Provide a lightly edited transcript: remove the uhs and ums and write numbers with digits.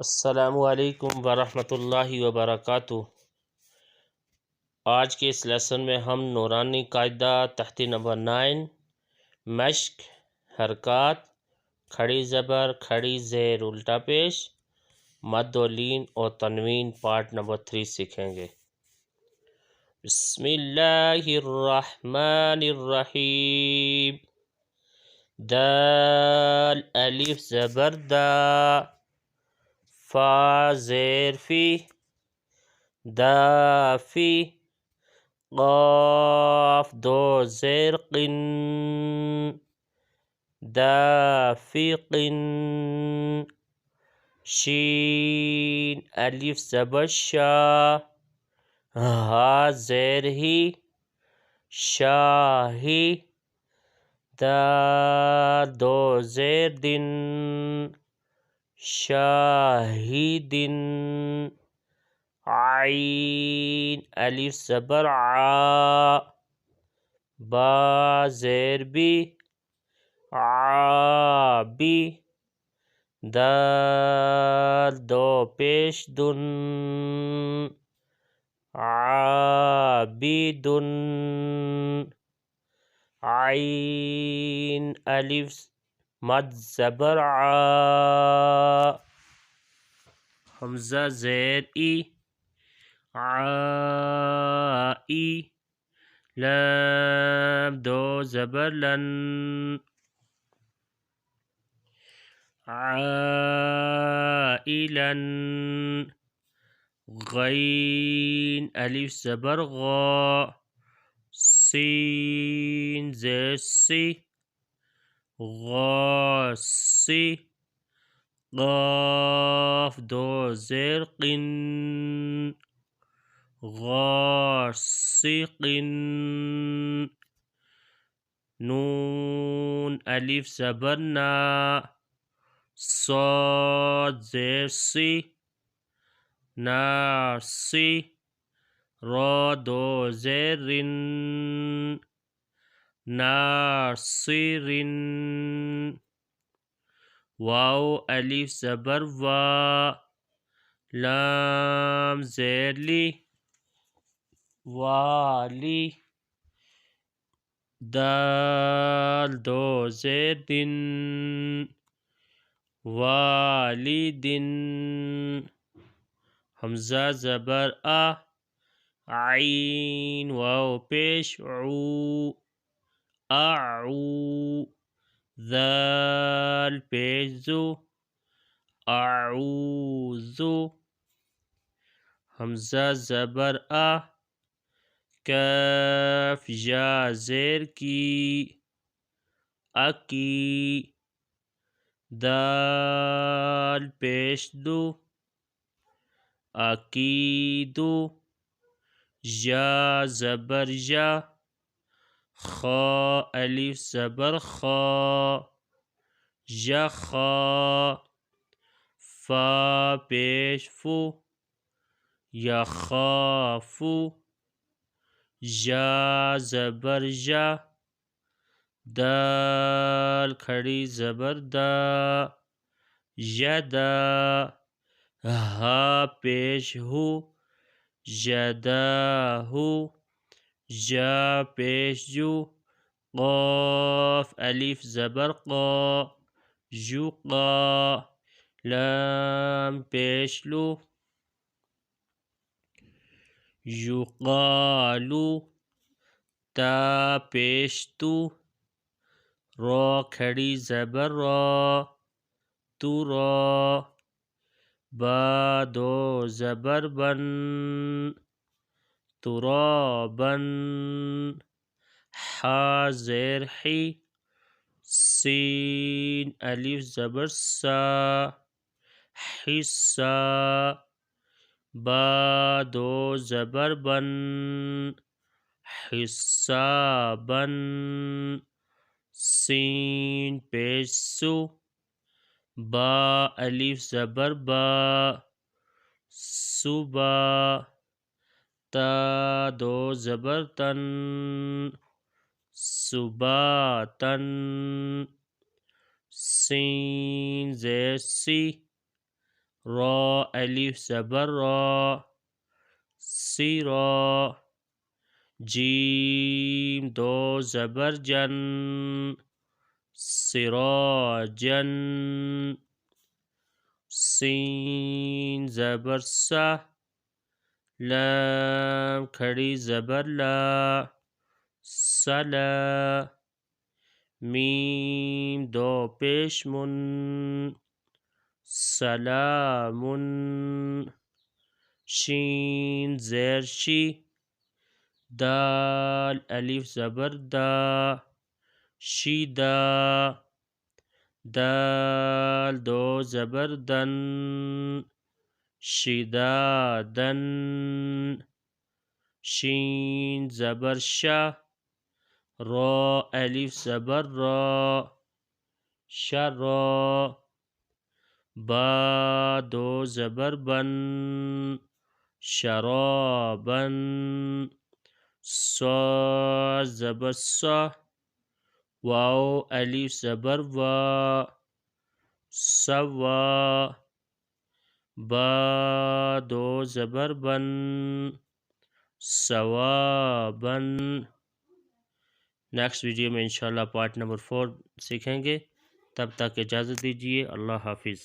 السلام علیکم ورحمۃ اللہ وبرکاتہ۔ آج کے اس لیسن میں ہم نورانی قاعدہ تحتی نمبر 9 مشق، حرکات، کھڑی زبر، کھڑی زیر الٹا پیش، مد و لین اور تنوین پارٹ نمبر 3 سیکھیں گے۔ بسم اللہ الرحمن الرحیم۔ دال الف زبر دا، فا زیر فی، دافی، قاف دو زیر قن، دافقن، شین الف زبر شا، ہا زیر ہی، شاہی، دال دو زیر دن، شاہدن، عین الف زبر عا، با زیر بی، عابی، دال دو پیش دن، عابدن، عین الف مد زبر عا، حمزہ زیر ای، عائی، لام دو زبر لن، عائلن، غین الف زبر غا، سین زیر سی، غاسی، قاف دو زیر قن، غاسقن، نون الف زبر نا، صاد زیر سی، ناسی، را دو زیر رن، ناصرن، واو الف زبر وا، لام زیر لی، والی، دال دو زیر دن، والدن، حمزہ زبر آ، عین واو پیش عو، اعو، ذال پیش زو، اعوذو، حمزہ زبر آ، کاف یا زیر کی، اکی، دال پیش دو، عقیدو، یا زبر یا، خا الف زبر خا، یخا، فا پیش فو، یخافو، یا زبر یا، دال کھڑی زبر دا، یدا، ہا پیش ہو، یداہو، یا پیش یو، قاف الف زبر قا، یقا، لام پیش لو، یقالو، تا پیش تو، را کھڑی زبر را، تو را، با دو زبر بن، ترابن، حا زیر حی، سین الف زبر سا، حصہ، با دو زبر بن، حصابن، سین پیش سو، با الف زبر با، صبا، تا دو زبر تن، صباتن، سین زیر سی، را الف زبر را سیرا جیم دو زبر جن سراجن سین زبر سا لام کھڑی زبر لا سلا میم دو پیش من سلامن شین زیر شی دال الف زبر دا شیدا دال دو زبر دن شدادن شین زبر شا را الف زبر را شرا با دو زبر بن شرابن صا زبر صا واو الف زبر وا سوا با دو زبر بن ثوابن. نیکسٹ ویڈیو میں انشاءاللہ پارٹ نمبر 4 سیکھیں گے. تب تک اجازت دیجیے. اللہ حافظ.